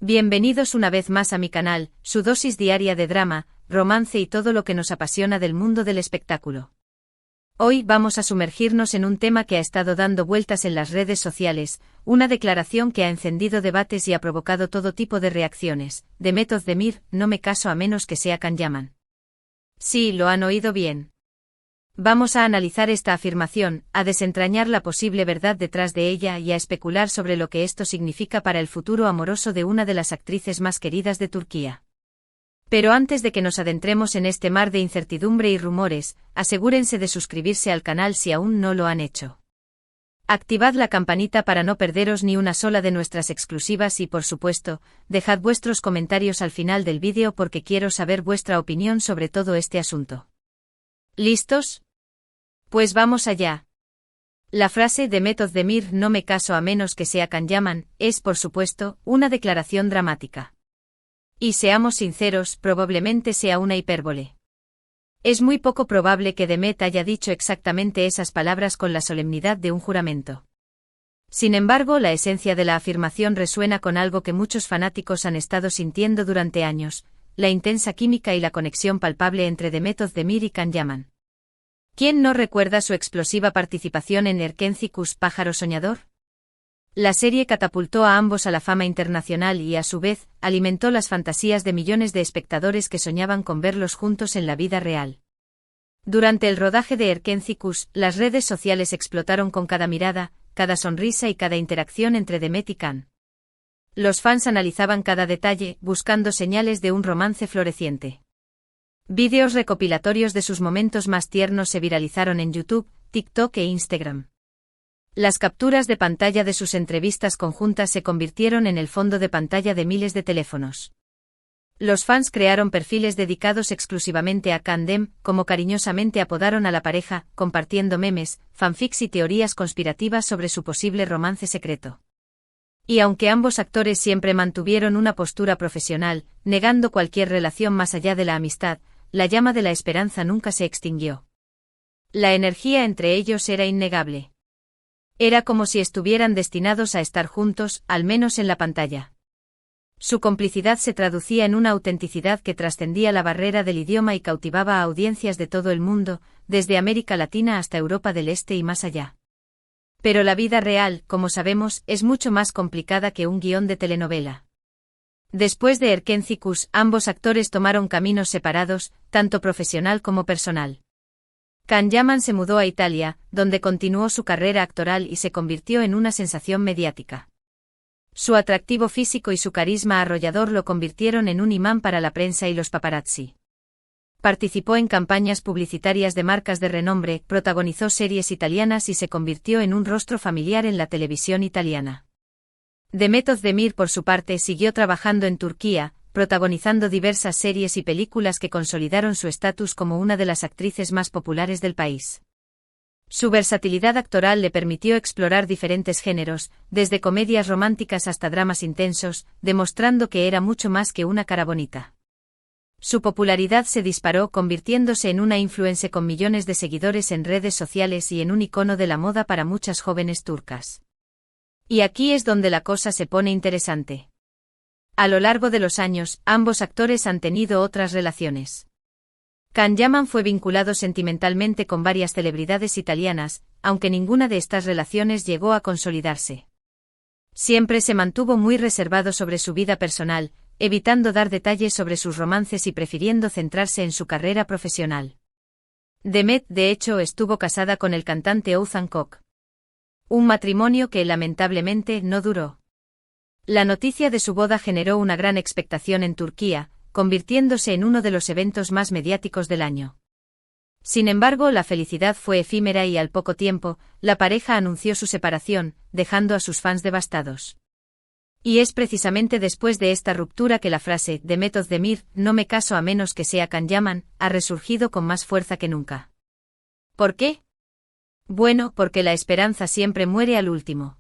Bienvenidos una vez más a mi canal, su dosis diaria de drama, romance y todo lo que nos apasiona del mundo del espectáculo. Hoy vamos a sumergirnos en un tema que ha estado dando vueltas en las redes sociales, una declaración que ha encendido debates y ha provocado todo tipo de reacciones. Demet Özdemir: no me caso a menos que sea Can Yaman. Sí, lo han oído bien. Vamos a analizar esta afirmación, a desentrañar la posible verdad detrás de ella y a especular sobre lo que esto significa para el futuro amoroso de una de las actrices más queridas de Turquía. Pero antes de que nos adentremos en este mar de incertidumbre y rumores, asegúrense de suscribirse al canal si aún no lo han hecho. Activad la campanita para no perderos ni una sola de nuestras exclusivas y, por supuesto, dejad vuestros comentarios al final del vídeo porque quiero saber vuestra opinión sobre todo este asunto. ¿Listos? Pues vamos allá. La frase Demet Özdemir: no me caso a menos que sea Can Yaman, es, por supuesto, una declaración dramática. Y seamos sinceros, probablemente sea una hipérbole. Es muy poco probable que Demet haya dicho exactamente esas palabras con la solemnidad de un juramento. Sin embargo, la esencia de la afirmación resuena con algo que muchos fanáticos han estado sintiendo durante años: la intensa química y la conexión palpable entre Demet Özdemir y Can Yaman. ¿Quién no recuerda su explosiva participación en Erkenci Pájaro Soñador? La serie catapultó a ambos a la fama internacional y, a su vez, alimentó las fantasías de millones de espectadores que soñaban con verlos juntos en la vida real. Durante el rodaje de Erkenci, las redes sociales explotaron con cada mirada, cada sonrisa y cada interacción entre Demet y Can. Los fans analizaban cada detalle, buscando señales de un romance floreciente. Vídeos recopilatorios de sus momentos más tiernos se viralizaron en YouTube, TikTok e Instagram. Las capturas de pantalla de sus entrevistas conjuntas se convirtieron en el fondo de pantalla de miles de teléfonos. Los fans crearon perfiles dedicados exclusivamente a Can Dem, como cariñosamente apodaron a la pareja, compartiendo memes, fanfics y teorías conspirativas sobre su posible romance secreto. Y aunque ambos actores siempre mantuvieron una postura profesional, negando cualquier relación más allá de la amistad, la llama de la esperanza nunca se extinguió. La energía entre ellos era innegable. Era como si estuvieran destinados a estar juntos, al menos en la pantalla. Su complicidad se traducía en una autenticidad que trascendía la barrera del idioma y cautivaba a audiencias de todo el mundo, desde América Latina hasta Europa del Este y más allá. Pero la vida real, como sabemos, es mucho más complicada que un guión de telenovela. Después de Erkenci, ambos actores tomaron caminos separados, tanto profesional como personal. Can Yaman se mudó a Italia, donde continuó su carrera actoral y se convirtió en una sensación mediática. Su atractivo físico y su carisma arrollador lo convirtieron en un imán para la prensa y los paparazzi. Participó en campañas publicitarias de marcas de renombre, protagonizó series italianas y se convirtió en un rostro familiar en la televisión italiana. Demet Özdemir, por su parte, siguió trabajando en Turquía, protagonizando diversas series y películas que consolidaron su estatus como una de las actrices más populares del país. Su versatilidad actoral le permitió explorar diferentes géneros, desde comedias románticas hasta dramas intensos, demostrando que era mucho más que una cara bonita. Su popularidad se disparó, convirtiéndose en una influencer con millones de seguidores en redes sociales y en un icono de la moda para muchas jóvenes turcas. Y aquí es donde la cosa se pone interesante. A lo largo de los años, ambos actores han tenido otras relaciones. Can Yaman fue vinculado sentimentalmente con varias celebridades italianas, aunque ninguna de estas relaciones llegó a consolidarse. Siempre se mantuvo muy reservado sobre su vida personal, evitando dar detalles sobre sus romances y prefiriendo centrarse en su carrera profesional. Demet, de hecho, estuvo casada con el cantante Oğuzhan Koç. Un matrimonio que lamentablemente no duró. La noticia de su boda generó una gran expectación en Turquía, convirtiéndose en uno de los eventos más mediáticos del año. Sin embargo, la felicidad fue efímera y al poco tiempo, la pareja anunció su separación, dejando a sus fans devastados. Y es precisamente después de esta ruptura que la frase Demet Özdemir: no me caso a menos que sea Can Yaman, ha resurgido con más fuerza que nunca. ¿Por qué? Bueno, porque la esperanza siempre muere al último.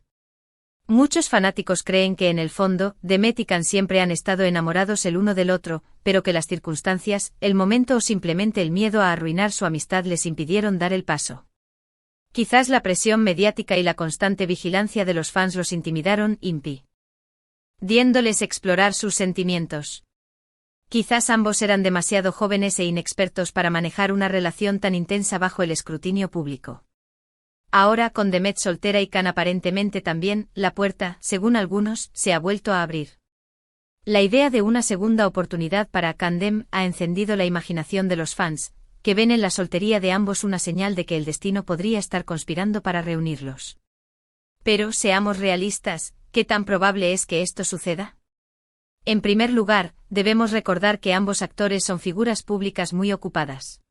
Muchos fanáticos creen que en el fondo, Demet y Can siempre han estado enamorados el uno del otro, pero que las circunstancias, el momento o simplemente el miedo a arruinar su amistad les impidieron dar el paso. Quizás la presión mediática y la constante vigilancia de los fans los intimidaron, diéndoles explorar sus sentimientos. Quizás ambos eran demasiado jóvenes e inexpertos para manejar una relación tan intensa bajo el escrutinio público. Ahora, con Demet soltera y Can aparentemente también, la puerta, según algunos, se ha vuelto a abrir. La idea de una segunda oportunidad para Candem ha encendido la imaginación de los fans, que ven en la soltería de ambos una señal de que el destino podría estar conspirando para reunirlos. Pero, seamos realistas, ¿qué tan probable es que esto suceda? En primer lugar, debemos recordar que ambos actores son figuras públicas muy ocupadas.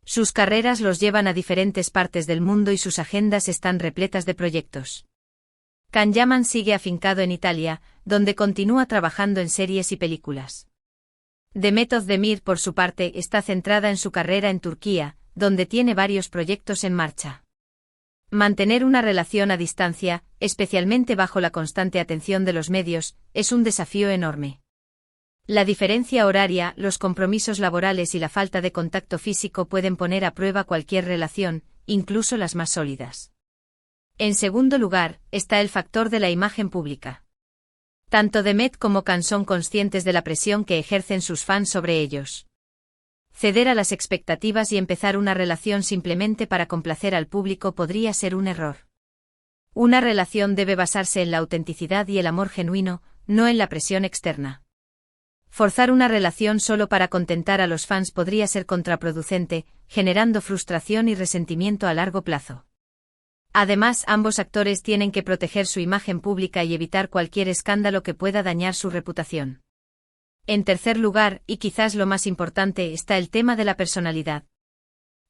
Sus carreras los llevan a diferentes partes del mundo y sus agendas están repletas de proyectos. Can Yaman sigue afincado en Italia, donde continúa trabajando en series y películas. Demet Özdemir, por su parte, está centrada en su carrera en Turquía, donde tiene varios proyectos en marcha. Mantener una relación a distancia, especialmente bajo la constante atención de los medios, es un desafío enorme. La diferencia horaria, los compromisos laborales y la falta de contacto físico pueden poner a prueba cualquier relación, incluso las más sólidas. En segundo lugar, está el factor de la imagen pública. Tanto Demet como Can son conscientes de la presión que ejercen sus fans sobre ellos. Ceder a las expectativas y empezar una relación simplemente para complacer al público podría ser un error. Una relación debe basarse en la autenticidad y el amor genuino, no en la presión externa. Forzar una relación solo para contentar a los fans podría ser contraproducente, generando frustración y resentimiento a largo plazo. Además, ambos actores tienen que proteger su imagen pública y evitar cualquier escándalo que pueda dañar su reputación. En tercer lugar, y quizás lo más importante, está el tema de la personalidad.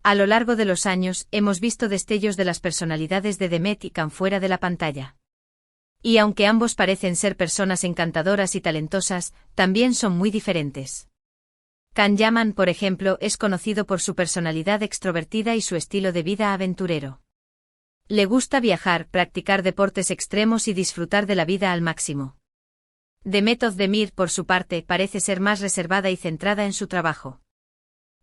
A lo largo de los años, hemos visto destellos de las personalidades de Demet y Can fuera de la pantalla. Y aunque ambos parecen ser personas encantadoras y talentosas, también son muy diferentes. Can Yaman, por ejemplo, es conocido por su personalidad extrovertida y su estilo de vida aventurero. Le gusta viajar, practicar deportes extremos y disfrutar de la vida al máximo. Demet Özdemir, por su parte, parece ser más reservada y centrada en su trabajo.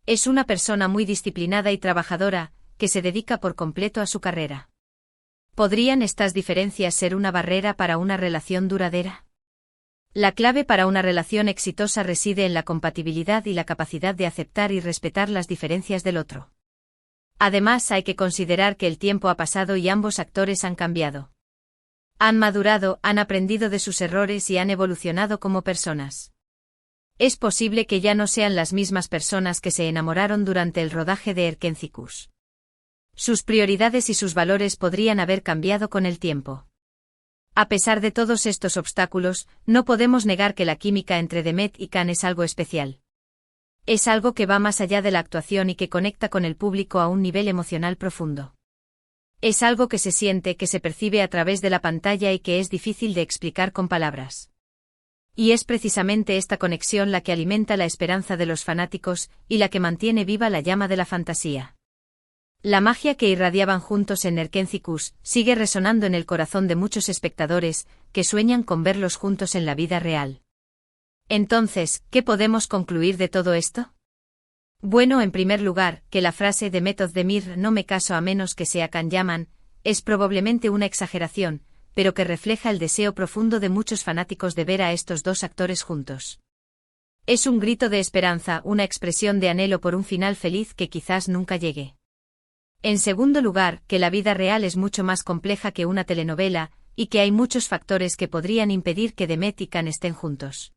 Es una persona muy disciplinada y trabajadora, que se dedica por completo a su carrera. ¿Podrían estas diferencias ser una barrera para una relación duradera? La clave para una relación exitosa reside en la compatibilidad y la capacidad de aceptar y respetar las diferencias del otro. Además, hay que considerar que el tiempo ha pasado y ambos actores han cambiado. Han madurado, han aprendido de sus errores y han evolucionado como personas. Es posible que ya no sean las mismas personas que se enamoraron durante el rodaje de Erkencikus. Sus prioridades y sus valores podrían haber cambiado con el tiempo. A pesar de todos estos obstáculos, no podemos negar que la química entre Demet y Can es algo especial. Es algo que va más allá de la actuación y que conecta con el público a un nivel emocional profundo. Es algo que se siente, que se percibe a través de la pantalla y que es difícil de explicar con palabras. Y es precisamente esta conexión la que alimenta la esperanza de los fanáticos y la que mantiene viva la llama de la fantasía. La magia que irradiaban juntos en Erkencikus sigue resonando en el corazón de muchos espectadores que sueñan con verlos juntos en la vida real. Entonces, ¿qué podemos concluir de todo esto? Bueno, en primer lugar, que la frase Demet Özdemir no me caso a menos que sea Can Yaman, es probablemente una exageración, pero que refleja el deseo profundo de muchos fanáticos de ver a estos dos actores juntos. Es un grito de esperanza, una expresión de anhelo por un final feliz que quizás nunca llegue. En segundo lugar, que la vida real es mucho más compleja que una telenovela, y que hay muchos factores que podrían impedir que Demet y Can estén juntos.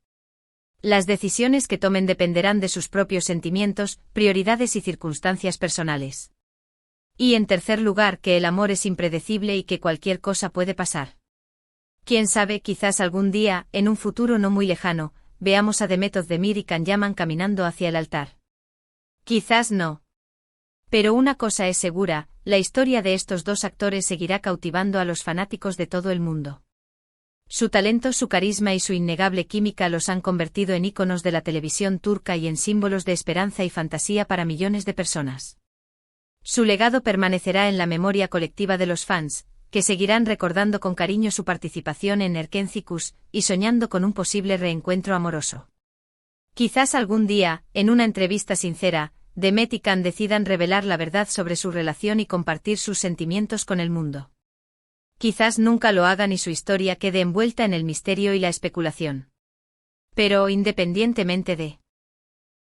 Las decisiones que tomen dependerán de sus propios sentimientos, prioridades y circunstancias personales. Y en tercer lugar, que el amor es impredecible y que cualquier cosa puede pasar. Quién sabe, quizás algún día, en un futuro no muy lejano, veamos a Demet Özdemir y Can Yaman caminando hacia el altar. Quizás no. Pero una cosa es segura, la historia de estos dos actores seguirá cautivando a los fanáticos de todo el mundo. Su talento, su carisma y su innegable química los han convertido en íconos de la televisión turca y en símbolos de esperanza y fantasía para millones de personas. Su legado permanecerá en la memoria colectiva de los fans, que seguirán recordando con cariño su participación en Erkencikus y soñando con un posible reencuentro amoroso. Quizás algún día, en una entrevista sincera, Demet y Can decidan revelar la verdad sobre su relación y compartir sus sentimientos con el mundo. Quizás nunca lo hagan y su historia quede envuelta en el misterio y la especulación. Pero, independientemente de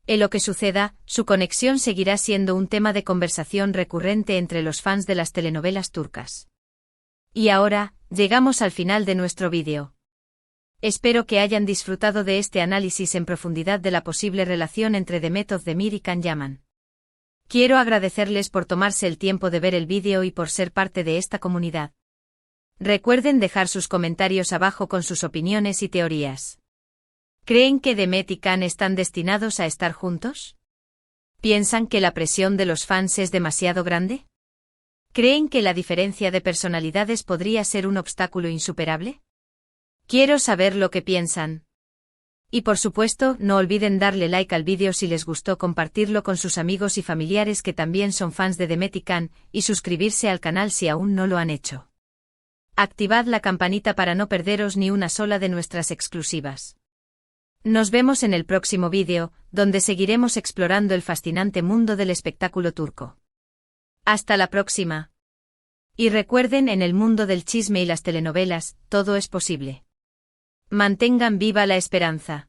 lo que suceda, su conexión seguirá siendo un tema de conversación recurrente entre los fans de las telenovelas turcas. Y ahora, llegamos al final de nuestro vídeo. Espero que hayan disfrutado de este análisis en profundidad de la posible relación entre Demet Özdemir y Can Yaman. Quiero agradecerles por tomarse el tiempo de ver el vídeo y por ser parte de esta comunidad. Recuerden dejar sus comentarios abajo con sus opiniones y teorías. ¿Creen que Demet y Can están destinados a estar juntos? ¿Piensan que la presión de los fans es demasiado grande? ¿Creen que la diferencia de personalidades podría ser un obstáculo insuperable? Quiero saber lo que piensan. Y por supuesto, no olviden darle like al vídeo si les gustó, compartirlo con sus amigos y familiares que también son fans de Demet y Can, y suscribirse al canal si aún no lo han hecho. Activad la campanita para no perderos ni una sola de nuestras exclusivas. Nos vemos en el próximo vídeo, donde seguiremos explorando el fascinante mundo del espectáculo turco. Hasta la próxima. Y recuerden, en el mundo del chisme y las telenovelas, todo es posible. Mantengan viva la esperanza.